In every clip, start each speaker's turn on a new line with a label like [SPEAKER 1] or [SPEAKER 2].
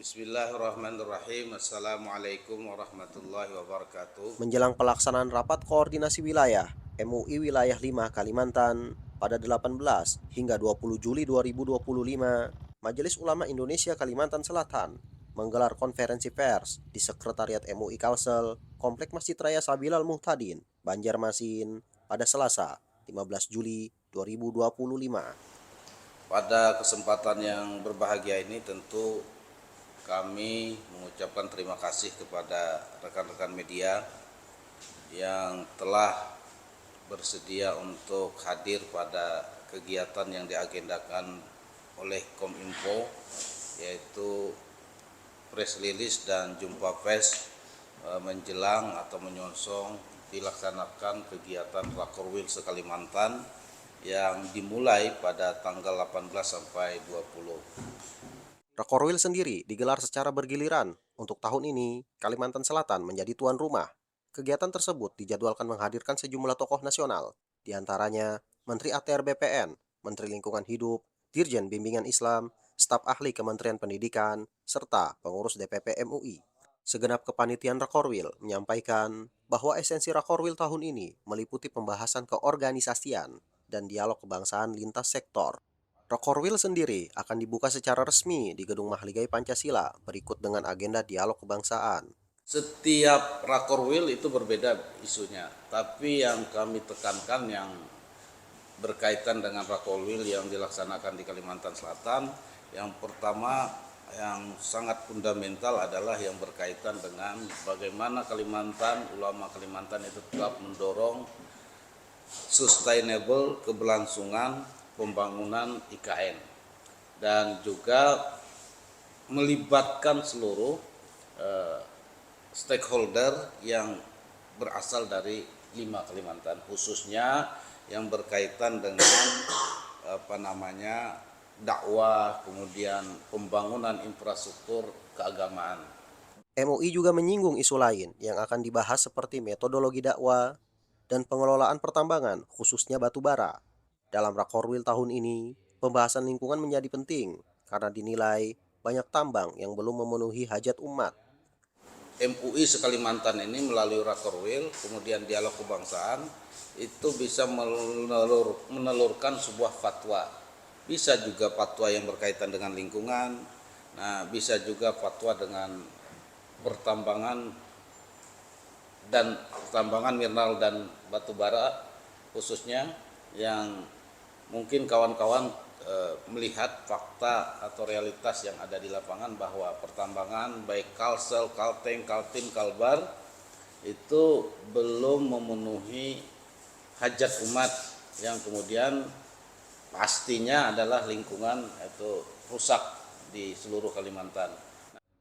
[SPEAKER 1] Bismillahirrahmanirrahim. Assalamualaikum warahmatullahi wabarakatuh.
[SPEAKER 2] Menjelang pelaksanaan rapat koordinasi wilayah MUI Wilayah 5 Kalimantan pada 18 hingga 20 Juli 2025, Majelis Ulama Indonesia Kalimantan Selatan menggelar konferensi pers di Sekretariat MUI Kalsel, Komplek Masjid Raya Sabilal Muhtadin, Banjarmasin, pada Selasa, 15 Juli 2025.
[SPEAKER 1] Pada kesempatan yang berbahagia ini tentu kami mengucapkan terima kasih kepada rekan-rekan media yang telah bersedia untuk hadir pada kegiatan yang diagendakan oleh Kominfo, yaitu press release dan jumpa pers menjelang atau menyongsong dilaksanakan kegiatan Rakorwil se-Kalimantan yang dimulai pada tanggal 18 sampai 20.
[SPEAKER 2] Rakorwil sendiri digelar secara bergiliran. Untuk tahun ini, Kalimantan Selatan menjadi tuan rumah. Kegiatan tersebut dijadwalkan menghadirkan sejumlah tokoh nasional, di antaranya Menteri ATR BPN, Menteri Lingkungan Hidup, Dirjen Bimbingan Islam, staf ahli Kementerian Pendidikan, serta pengurus DPP MUI. Segenap kepanitiaan Rakorwil menyampaikan bahwa esensi Rakorwil tahun ini meliputi pembahasan keorganisasian dan dialog kebangsaan lintas sektor. Rakorwil sendiri akan dibuka secara resmi di Gedung Mahligai Pancasila berikut dengan agenda dialog kebangsaan.
[SPEAKER 1] Setiap Rakorwil itu berbeda isunya, tapi yang kami tekankan yang berkaitan dengan Rakorwil yang dilaksanakan di Kalimantan Selatan, yang pertama yang sangat fundamental adalah yang berkaitan dengan bagaimana ulama Kalimantan itu tetap mendorong sustainable keberlangsungan pembangunan IKN dan juga melibatkan seluruh stakeholder yang berasal dari 5 Kalimantan, khususnya yang berkaitan dengan dakwah, kemudian pembangunan infrastruktur keagamaan.
[SPEAKER 2] MUI juga menyinggung isu lain yang akan dibahas seperti metodologi dakwah dan pengelolaan pertambangan khususnya batu bara. Dalam Rakorwil tahun ini, pembahasan lingkungan menjadi penting karena dinilai banyak tambang yang belum memenuhi hajat umat.
[SPEAKER 1] MUI se-Kalimantan ini melalui Rakorwil, kemudian dialog kebangsaan, itu bisa menelurkan sebuah fatwa. Bisa juga fatwa yang berkaitan dengan lingkungan, bisa juga fatwa dengan pertambangan mineral dan batu bara, khususnya yang mungkin kawan-kawan melihat fakta atau realitas yang ada di lapangan bahwa pertambangan baik Kalsel, Kalteng, Kaltim, Kalbar itu belum memenuhi hajat umat yang kemudian pastinya adalah lingkungan itu rusak di seluruh Kalimantan.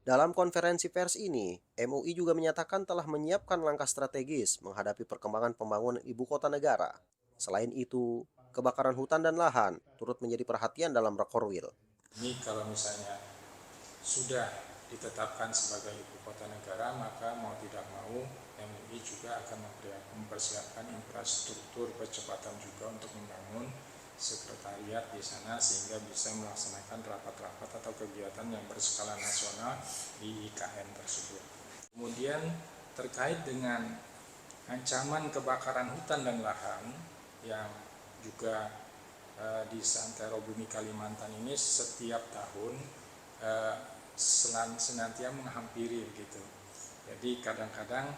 [SPEAKER 2] Dalam konferensi pers ini, MUI juga menyatakan telah menyiapkan langkah strategis menghadapi perkembangan pembangunan ibu kota negara. Selain itu, kebakaran hutan dan lahan turut menjadi perhatian dalam Rakorwil.
[SPEAKER 3] Ini kalau misalnya sudah ditetapkan sebagai ibu kota negara, maka mau tidak mau MUI juga akan mempersiapkan infrastruktur percepatan juga untuk membangun sekretariat di sana sehingga bisa melaksanakan rapat-rapat atau kegiatan yang berskala nasional di IKN tersebut. Kemudian terkait dengan ancaman kebakaran hutan dan lahan yang juga di Santero Bumi Kalimantan ini setiap tahun senantiasa menghampiri begitu. Jadi kadang-kadang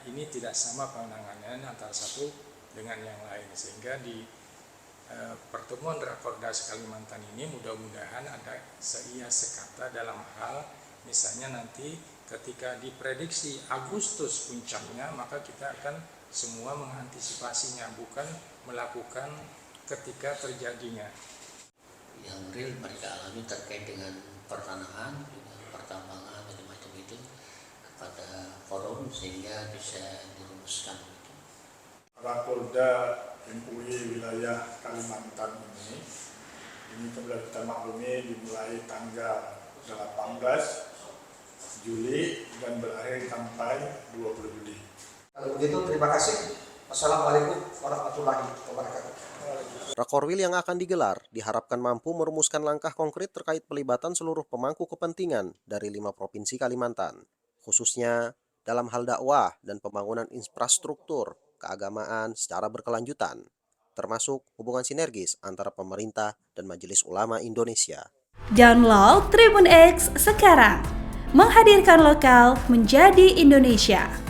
[SPEAKER 3] ini tidak sama penanganannya antara satu dengan yang lain, sehingga di pertemuan Rakordas Kalimantan ini mudah-mudahan ada seia sekata dalam hal misalnya nanti ketika diprediksi Agustus puncaknya, maka kita akan semua mengantisipasinya, bukan melakukan ketika terjadinya.
[SPEAKER 4] Yang real mereka alami terkait dengan pertanahan, juga pertambangan macam-macam itu kepada forum sehingga bisa dirumuskan.
[SPEAKER 5] Rakorda MUI wilayah Kalimantan ini telah kita maklumi dimulai tanggal 18 Juli dan berakhir sampai 20 Juli.
[SPEAKER 6] Kalau begitu terima kasih Wassalamualaikum warahmatullahi wabarakatuh.
[SPEAKER 2] Rakorwil yang akan digelar diharapkan mampu merumuskan langkah konkret terkait pelibatan seluruh pemangku kepentingan dari 5 provinsi Kalimantan, khususnya dalam hal dakwah dan pembangunan infrastruktur keagamaan secara berkelanjutan, termasuk hubungan sinergis antara pemerintah dan Majelis Ulama Indonesia.
[SPEAKER 7] Download Tribun X sekarang, menghadirkan lokal menjadi Indonesia.